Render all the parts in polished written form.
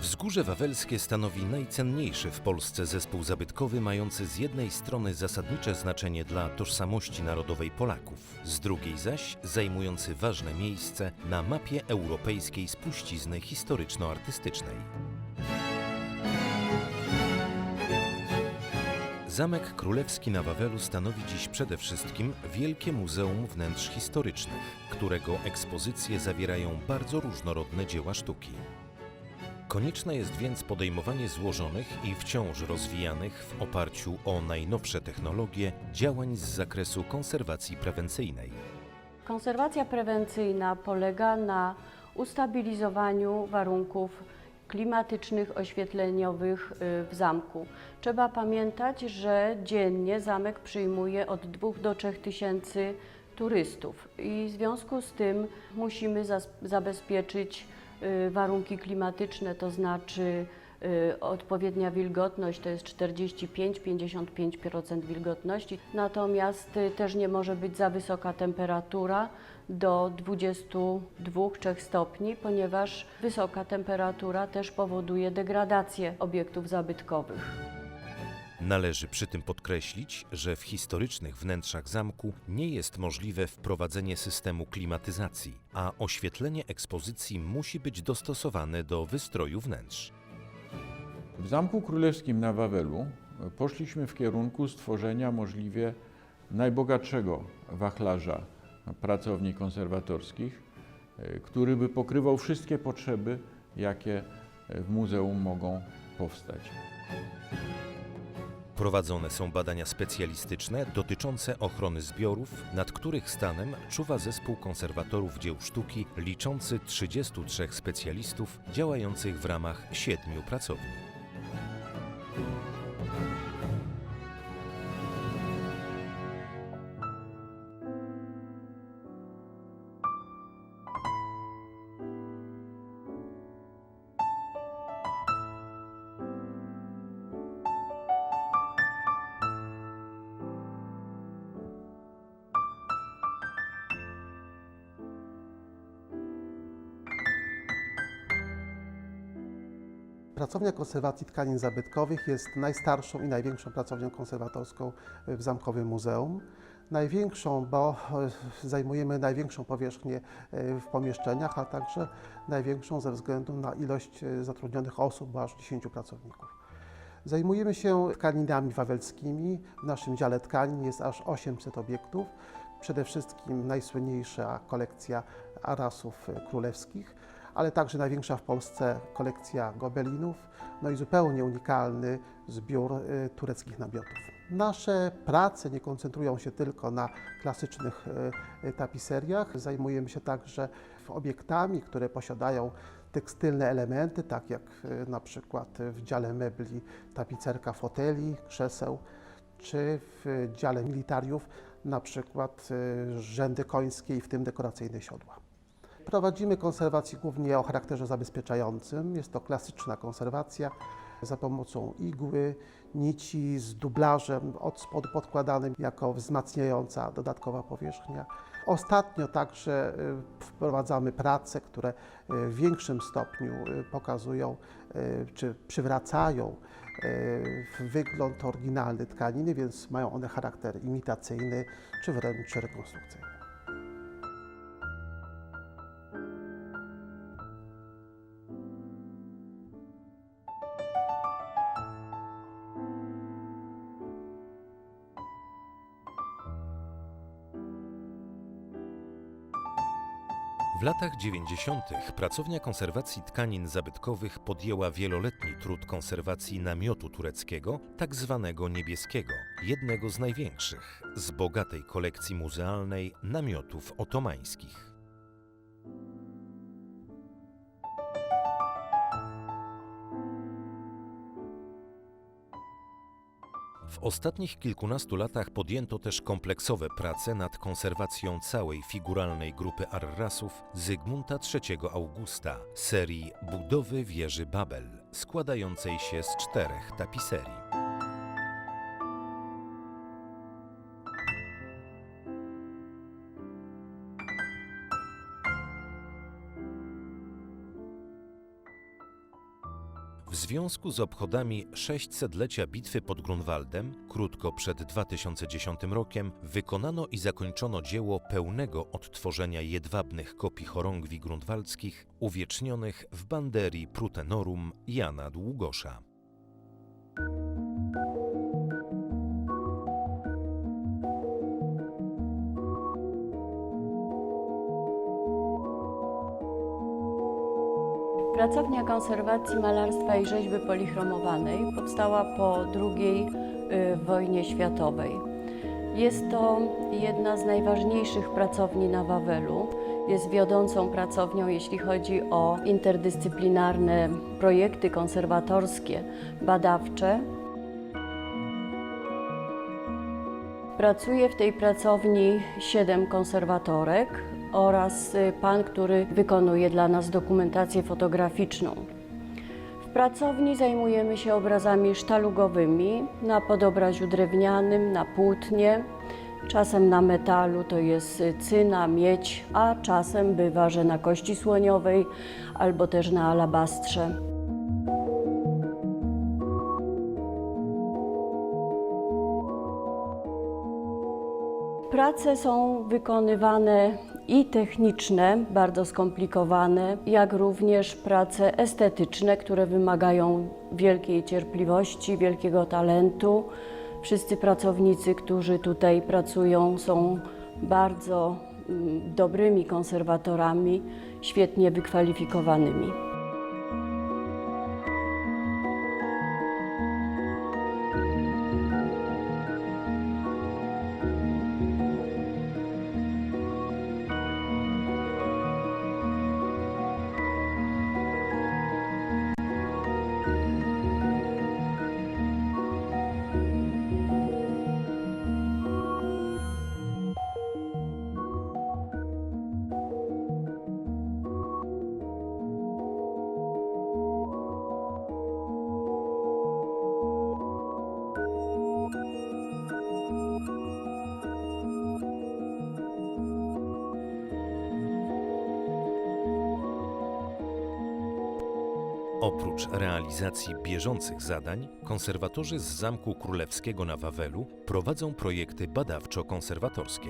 Wzgórze Wawelskie stanowi najcenniejszy w Polsce zespół zabytkowy, mający z jednej strony zasadnicze znaczenie dla tożsamości narodowej Polaków, z drugiej zaś zajmujący ważne miejsce na mapie europejskiej spuścizny historyczno-artystycznej. Zamek Królewski na Wawelu stanowi dziś przede wszystkim wielkie muzeum wnętrz historycznych, którego ekspozycje zawierają bardzo różnorodne dzieła sztuki. Konieczne jest więc podejmowanie złożonych i wciąż rozwijanych w oparciu o najnowsze technologie działań z zakresu konserwacji prewencyjnej. Konserwacja prewencyjna polega na ustabilizowaniu warunków klimatycznych, oświetleniowych w zamku. Trzeba pamiętać, że dziennie zamek przyjmuje od 2 do 3 tysięcy turystów i w związku z tym musimy zabezpieczyć warunki klimatyczne, to znaczy odpowiednia wilgotność to jest 45-55% wilgotności, natomiast też nie może być za wysoka temperatura do 22-3 stopni, ponieważ wysoka temperatura też powoduje degradację obiektów zabytkowych. Należy przy tym podkreślić, że w historycznych wnętrzach zamku nie jest możliwe wprowadzenie systemu klimatyzacji, a oświetlenie ekspozycji musi być dostosowane do wystroju wnętrz. W Zamku Królewskim na Wawelu poszliśmy w kierunku stworzenia możliwie najbogatszego wachlarza pracowni konserwatorskich, który by pokrywał wszystkie potrzeby, jakie w muzeum mogą powstać. Prowadzone są badania specjalistyczne dotyczące ochrony zbiorów, nad których stanem czuwa zespół konserwatorów dzieł sztuki liczący 33 specjalistów działających w ramach 7 pracowni. Pracownia Konserwacji Tkanin Zabytkowych jest najstarszą i największą pracownią konserwatorską w Zamkowym Muzeum. Największą, bo zajmujemy największą powierzchnię w pomieszczeniach, a także największą ze względu na ilość zatrudnionych osób, bo aż 10 pracowników. Zajmujemy się tkaninami wawelskimi. W naszym dziale tkanin jest aż 800 obiektów. Przede wszystkim najsłynniejsza kolekcja arasów królewskich, ale także największa w Polsce kolekcja gobelinów, no i zupełnie unikalny zbiór tureckich namiotów. Nasze prace nie koncentrują się tylko na klasycznych tapiseriach. Zajmujemy się także obiektami, które posiadają tekstylne elementy, tak jak na przykład w dziale mebli tapicerka foteli, krzeseł, czy w dziale militariów na przykład rzędy końskie i w tym dekoracyjne siodła. Prowadzimy konserwację głównie o charakterze zabezpieczającym. Jest to klasyczna konserwacja za pomocą igły, nici z dublażem od spodu podkładanym jako wzmacniająca dodatkowa powierzchnia. Ostatnio także wprowadzamy prace, które w większym stopniu pokazują czy przywracają wygląd oryginalny tkaniny, więc mają one charakter imitacyjny czy wręcz rekonstrukcyjny. W latach 90. pracownia konserwacji tkanin zabytkowych podjęła wieloletni trud konserwacji namiotu tureckiego, tak zwanego niebieskiego, jednego z największych, z bogatej kolekcji muzealnej namiotów otomańskich. W ostatnich kilkunastu latach podjęto też kompleksowe prace nad konserwacją całej figuralnej grupy arrasów Zygmunta III Augusta, serii budowy wieży Babel, składającej się z 4 tapiserii. W związku z obchodami 600-lecia bitwy pod Grunwaldem, krótko przed 2010 rokiem, wykonano i zakończono dzieło pełnego odtworzenia jedwabnych kopii chorągwi grunwaldzkich uwiecznionych w banderii Prutenorum Jana Długosza. Pracownia Konserwacji Malarstwa i Rzeźby Polichromowanej powstała po II wojnie światowej. Jest to jedna z najważniejszych pracowni na Wawelu. Jest wiodącą pracownią, jeśli chodzi o interdyscyplinarne projekty konserwatorskie, badawcze. Pracuje w tej pracowni 7 konserwatorek oraz pan, który wykonuje dla nas dokumentację fotograficzną. W pracowni zajmujemy się obrazami sztalugowymi na podobraziu drewnianym, na płótnie, czasem na metalu, to jest cyna, miedź, a czasem bywa, że na kości słoniowej albo też na alabastrze. Prace są wykonywane i techniczne, bardzo skomplikowane, jak również prace estetyczne, które wymagają wielkiej cierpliwości, wielkiego talentu. Wszyscy pracownicy, którzy tutaj pracują, są bardzo dobrymi konserwatorami, świetnie wykwalifikowanymi. Oprócz realizacji bieżących zadań, konserwatorzy z Zamku Królewskiego na Wawelu prowadzą projekty badawczo-konserwatorskie.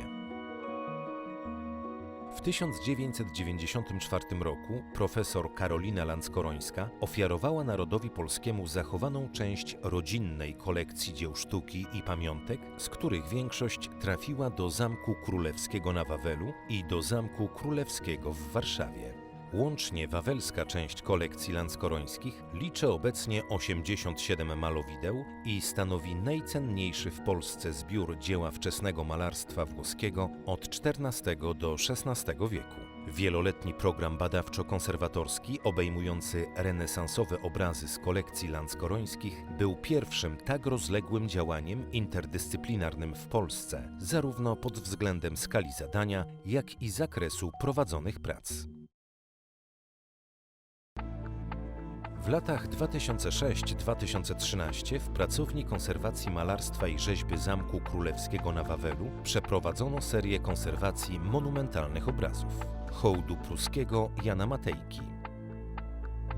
W 1994 roku profesor Karolina Lanckorońska ofiarowała narodowi polskiemu zachowaną część rodzinnej kolekcji dzieł sztuki i pamiątek, z których większość trafiła do Zamku Królewskiego na Wawelu i do Zamku Królewskiego w Warszawie. Łącznie wawelska część kolekcji Lanckorońskich liczy obecnie 87 malowideł i stanowi najcenniejszy w Polsce zbiór dzieła wczesnego malarstwa włoskiego od XIV do XVI wieku. Wieloletni program badawczo-konserwatorski obejmujący renesansowe obrazy z kolekcji Lanckorońskich był pierwszym tak rozległym działaniem interdyscyplinarnym w Polsce, zarówno pod względem skali zadania, jak i zakresu prowadzonych prac. W latach 2006-2013 w Pracowni Konserwacji Malarstwa i Rzeźby Zamku Królewskiego na Wawelu przeprowadzono serię konserwacji monumentalnych obrazów: hołdu pruskiego Jana Matejki,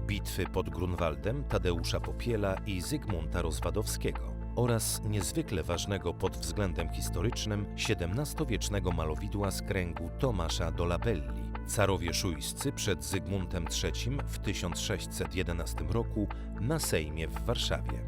bitwy pod Grunwaldem Tadeusza Popiela i Zygmunta Rozwadowskiego oraz niezwykle ważnego pod względem historycznym XVII-wiecznego malowidła z kręgu Tomasza Dolabelli. Carowie szujscy przed Zygmuntem III w 1611 roku na Sejmie w Warszawie.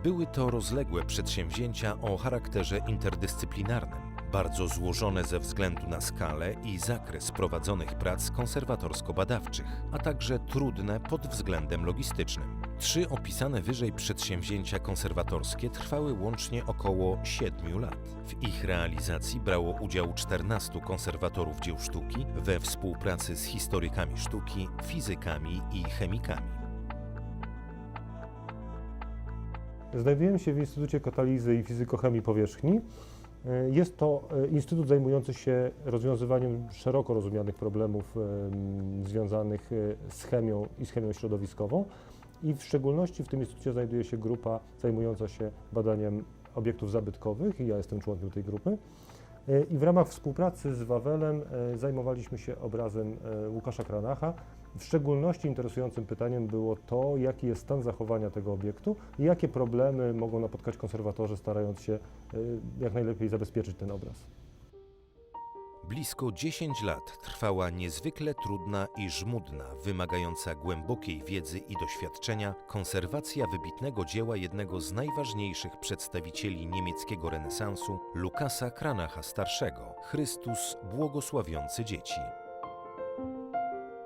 Były to rozległe przedsięwzięcia o charakterze interdyscyplinarnym, bardzo złożone ze względu na skalę i zakres prowadzonych prac konserwatorsko-badawczych, a także trudne pod względem logistycznym. 3 opisane wyżej przedsięwzięcia konserwatorskie trwały łącznie około 7 lat. W ich realizacji brało udział 14 konserwatorów dzieł sztuki we współpracy z historykami sztuki, fizykami i chemikami. Znajdujemy się w Instytucie Katalizy i Fizykochemii Powierzchni. Jest to instytut zajmujący się rozwiązywaniem szeroko rozumianych problemów związanych z chemią i z chemią środowiskową. I w szczególności w tym instytucie znajduje się grupa zajmująca się badaniem obiektów zabytkowych i ja jestem członkiem tej grupy. I w ramach współpracy z Wawelem zajmowaliśmy się obrazem Łukasza Kranacha W szczególności interesującym pytaniem było to, jaki jest stan zachowania tego obiektu i jakie problemy mogą napotkać konserwatorzy, starając się jak najlepiej zabezpieczyć ten obraz. Blisko 10 lat trwała niezwykle trudna i żmudna, wymagająca głębokiej wiedzy i doświadczenia konserwacja wybitnego dzieła jednego z najważniejszych przedstawicieli niemieckiego renesansu, Lukasa Cranacha starszego, Chrystus błogosławiący dzieci.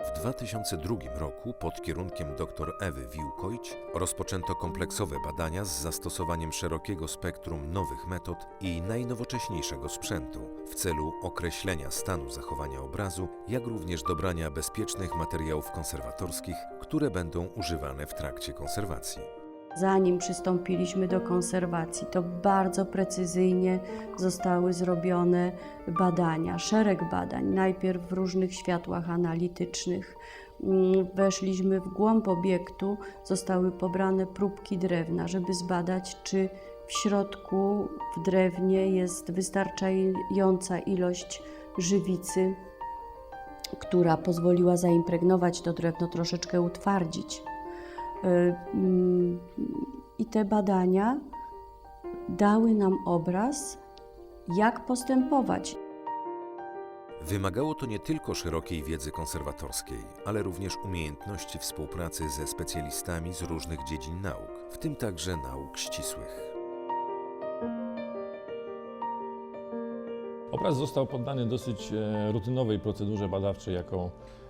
W 2002 roku pod kierunkiem dr Ewy Wiłkojć rozpoczęto kompleksowe badania z zastosowaniem szerokiego spektrum nowych metod i najnowocześniejszego sprzętu w celu określenia stanu zachowania obrazu, jak również dobrania bezpiecznych materiałów konserwatorskich, które będą używane w trakcie konserwacji. Zanim przystąpiliśmy do konserwacji, to bardzo precyzyjnie zostały zrobione badania, szereg badań, najpierw w różnych światłach analitycznych. Weszliśmy w głąb obiektu, zostały pobrane próbki drewna, żeby zbadać, czy w środku, w drewnie jest wystarczająca ilość żywicy, która pozwoliła zaimpregnować to drewno, troszeczkę utwardzić. I te badania dały nam obraz, jak postępować. Wymagało to nie tylko szerokiej wiedzy konserwatorskiej, ale również umiejętności współpracy ze specjalistami z różnych dziedzin nauk, w tym także nauk ścisłych. Obraz został poddany dosyć rutynowej procedurze badawczej,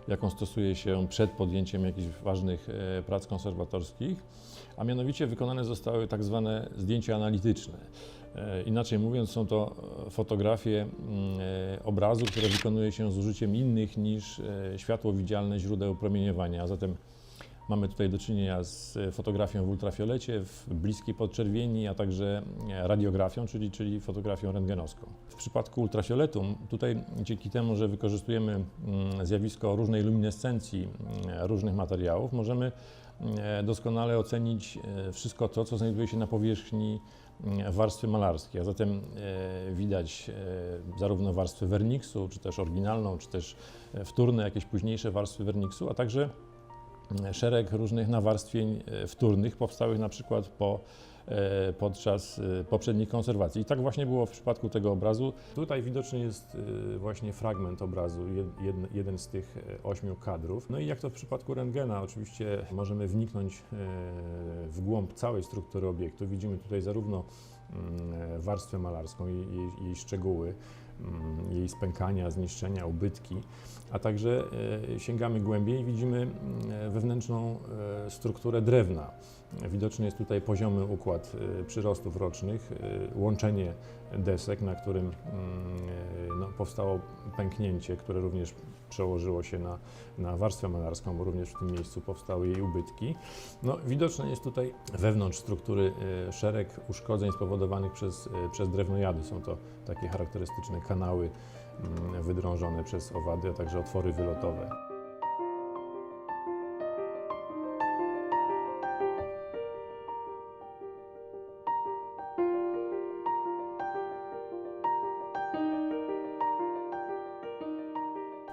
jaką stosuje się przed podjęciem jakichś ważnych prac konserwatorskich, a mianowicie wykonane zostały tak zwane zdjęcia analityczne. Inaczej mówiąc, są to fotografie obrazu, które wykonuje się z użyciem innych niż światłowidzialne źródeł promieniowania, a zatem mamy tutaj do czynienia z fotografią w ultrafiolecie, w bliskiej podczerwieni, a także radiografią, czyli fotografią rentgenowską. W przypadku ultrafioletu, tutaj dzięki temu, że wykorzystujemy zjawisko różnej luminescencji różnych materiałów, możemy doskonale ocenić wszystko to, co znajduje się na powierzchni warstwy malarskiej, a zatem widać zarówno warstwę werniksu, czy też oryginalną, czy też wtórne, jakieś późniejsze warstwy werniksu, a także szereg różnych nawarstwień wtórnych powstałych na przykład podczas poprzednich konserwacji. I tak właśnie było w przypadku tego obrazu. Tutaj widoczny jest właśnie fragment obrazu, jeden z tych 8 kadrów. No i jak to w przypadku rentgena, oczywiście możemy wniknąć w głąb całej struktury obiektu. Widzimy tutaj zarówno warstwę malarską, jej szczegóły, jej spękania, zniszczenia, ubytki, a także sięgamy głębiej i widzimy wewnętrzną strukturę drewna. Widoczny jest tutaj poziomy układ przyrostów rocznych, łączenie desek, na którym powstało pęknięcie, które również przełożyło się na warstwę malarską, bo również w tym miejscu powstały jej ubytki. Widoczne jest tutaj wewnątrz struktury szereg uszkodzeń spowodowanych przez drewnojady. Są to takie charakterystyczne kanały wydrążone przez owady, a także otwory wylotowe.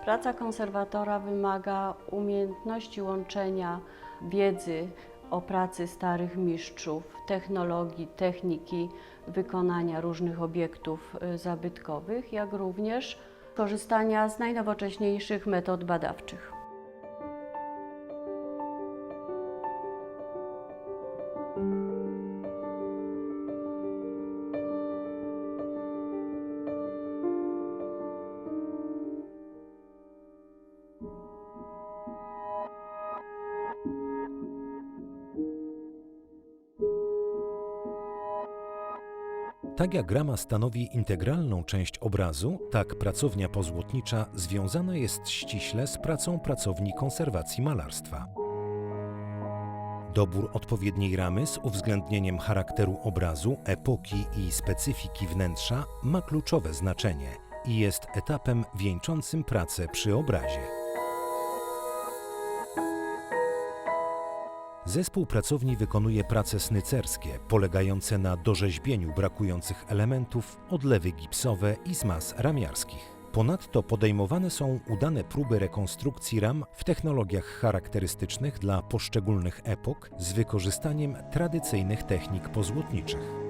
Praca konserwatora wymaga umiejętności łączenia wiedzy o pracy starych mistrzów, technologii, techniki wykonania różnych obiektów zabytkowych, jak również korzystania z najnowocześniejszych metod badawczych. Tak jak rama stanowi integralną część obrazu, tak pracownia pozłotnicza związana jest ściśle z pracą pracowni konserwacji malarstwa. Dobór odpowiedniej ramy z uwzględnieniem charakteru obrazu, epoki i specyfiki wnętrza ma kluczowe znaczenie i jest etapem wieńczącym pracę przy obrazie. Zespół pracowni wykonuje prace snycerskie, polegające na dorzeźbieniu brakujących elementów, odlewy gipsowe i zmas ramiarskich. Ponadto podejmowane są udane próby rekonstrukcji ram w technologiach charakterystycznych dla poszczególnych epok z wykorzystaniem tradycyjnych technik pozłotniczych.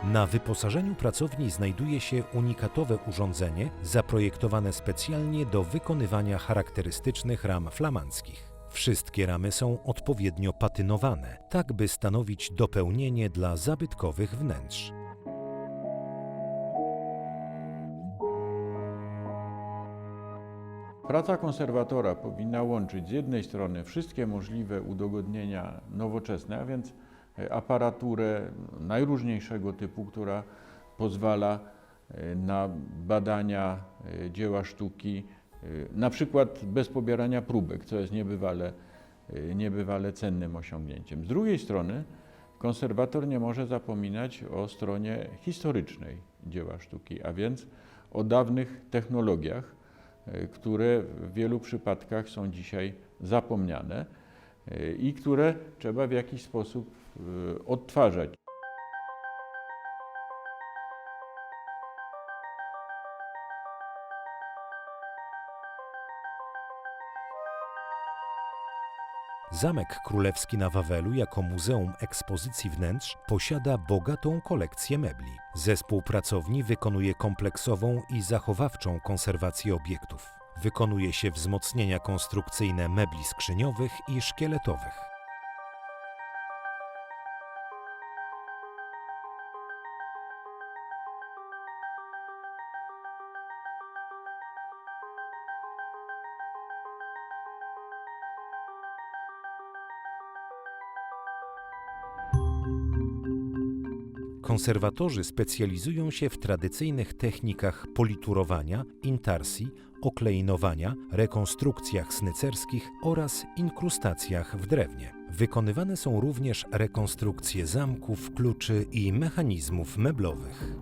Na wyposażeniu pracowni znajduje się unikatowe urządzenie zaprojektowane specjalnie do wykonywania charakterystycznych ram flamandzkich. Wszystkie ramy są odpowiednio patynowane, tak by stanowić dopełnienie dla zabytkowych wnętrz. Praca konserwatora powinna łączyć z jednej strony wszystkie możliwe udogodnienia nowoczesne, a więc aparaturę najróżniejszego typu, która pozwala na badania dzieła sztuki, na przykład bez pobierania próbek, co jest niebywale cennym osiągnięciem. Z drugiej strony konserwator nie może zapominać o stronie historycznej dzieła sztuki, a więc o dawnych technologiach, które w wielu przypadkach są dzisiaj zapomniane i które trzeba w jakiś sposób odtwarzać. Zamek Królewski na Wawelu jako Muzeum Ekspozycji Wnętrz posiada bogatą kolekcję mebli. Zespół pracowni wykonuje kompleksową i zachowawczą konserwację obiektów. Wykonuje się wzmocnienia konstrukcyjne mebli skrzyniowych i szkieletowych. Konserwatorzy specjalizują się w tradycyjnych technikach politurowania, intarsji, okleinowania, rekonstrukcjach snycerskich oraz inkrustacjach w drewnie. Wykonywane są również rekonstrukcje zamków, kluczy i mechanizmów meblowych.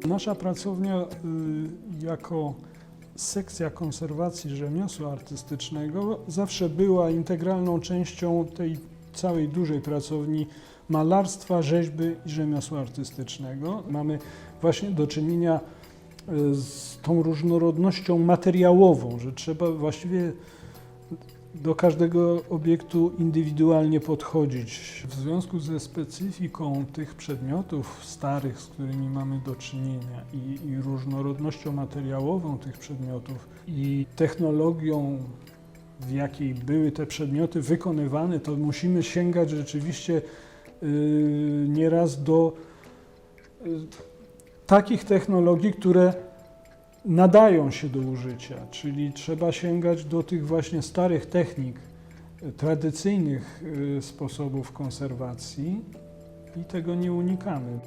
Nasza pracownia jako sekcja konserwacji rzemiosła artystycznego zawsze była integralną częścią tej całej dużej pracowni malarstwa, rzeźby i rzemiosła artystycznego. Mamy właśnie do czynienia z tą różnorodnością materiałową, że trzeba właściwie do każdego obiektu indywidualnie podchodzić. W związku ze specyfiką tych przedmiotów starych, z którymi mamy do czynienia i różnorodnością materiałową tych przedmiotów i technologią, w jakiej były te przedmioty wykonywane, to musimy sięgać rzeczywiście nieraz do takich technologii, które nadają się do użycia, czyli trzeba sięgać do tych właśnie starych technik, tradycyjnych sposobów konserwacji i tego nie unikamy.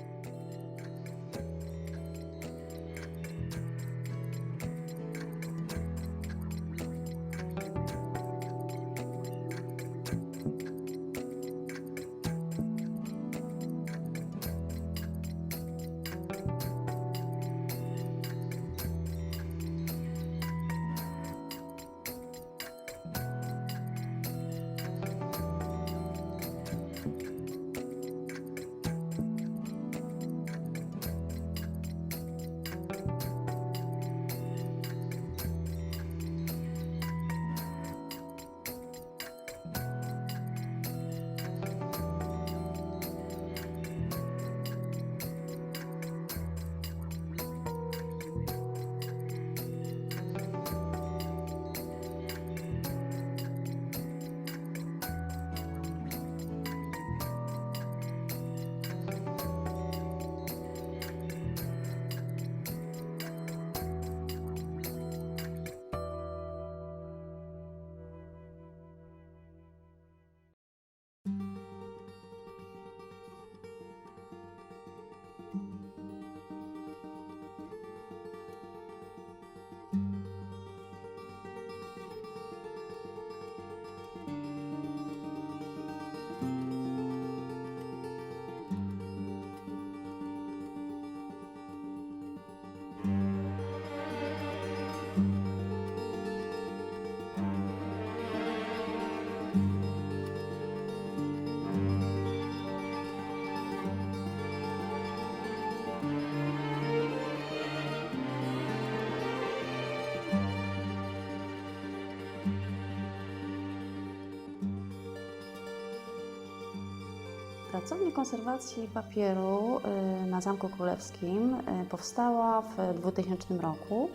Pracownia konserwacji papieru na Zamku Królewskim powstała w 2000 roku.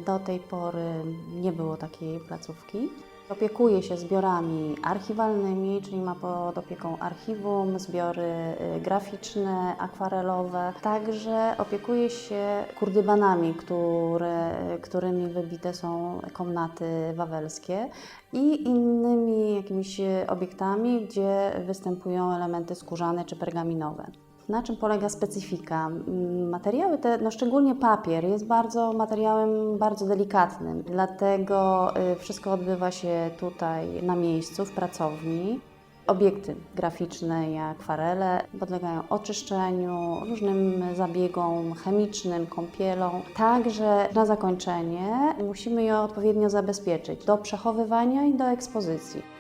Do tej pory nie było takiej placówki. Opiekuje się zbiorami archiwalnymi, czyli ma pod opieką archiwum, zbiory graficzne, akwarelowe. Także opiekuje się kurdybanami, którymi wybite są komnaty wawelskie i innymi jakimiś obiektami, gdzie występują elementy skórzane czy pergaminowe. Na czym polega specyfika? Materiały te, no szczególnie papier, jest materiałem bardzo delikatnym, dlatego wszystko odbywa się tutaj na miejscu, w pracowni. Obiekty graficzne i akwarele podlegają oczyszczeniu, różnym zabiegom chemicznym, kąpielom. Także na zakończenie musimy je odpowiednio zabezpieczyć do przechowywania i do ekspozycji.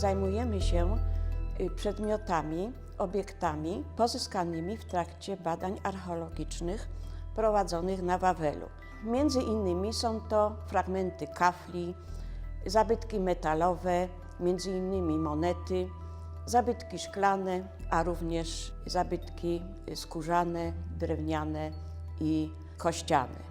Zajmujemy się przedmiotami, obiektami pozyskanymi w trakcie badań archeologicznych prowadzonych na Wawelu. Między innymi są to fragmenty kafli, zabytki metalowe, między innymi monety, zabytki szklane, a również zabytki skórzane, drewniane i kościane.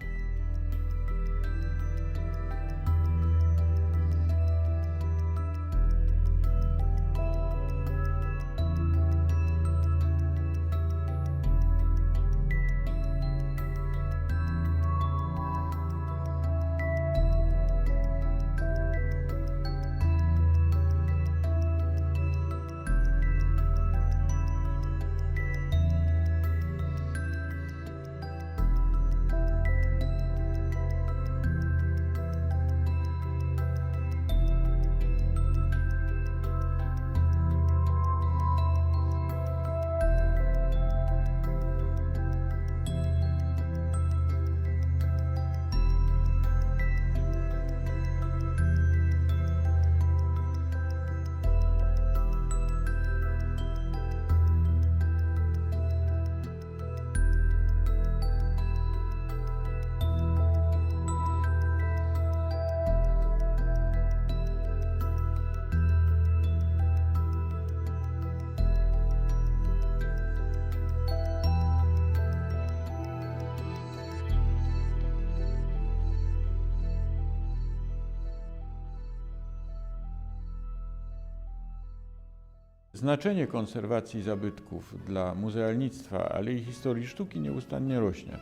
Znaczenie konserwacji zabytków dla muzealnictwa, ale i historii sztuki nieustannie rośnie.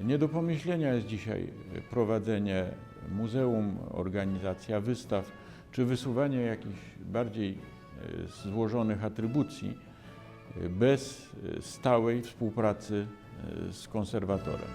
Nie do pomyślenia jest dzisiaj prowadzenie muzeum, organizacja wystaw czy wysuwanie jakichś bardziej złożonych atrybucji bez stałej współpracy z konserwatorem.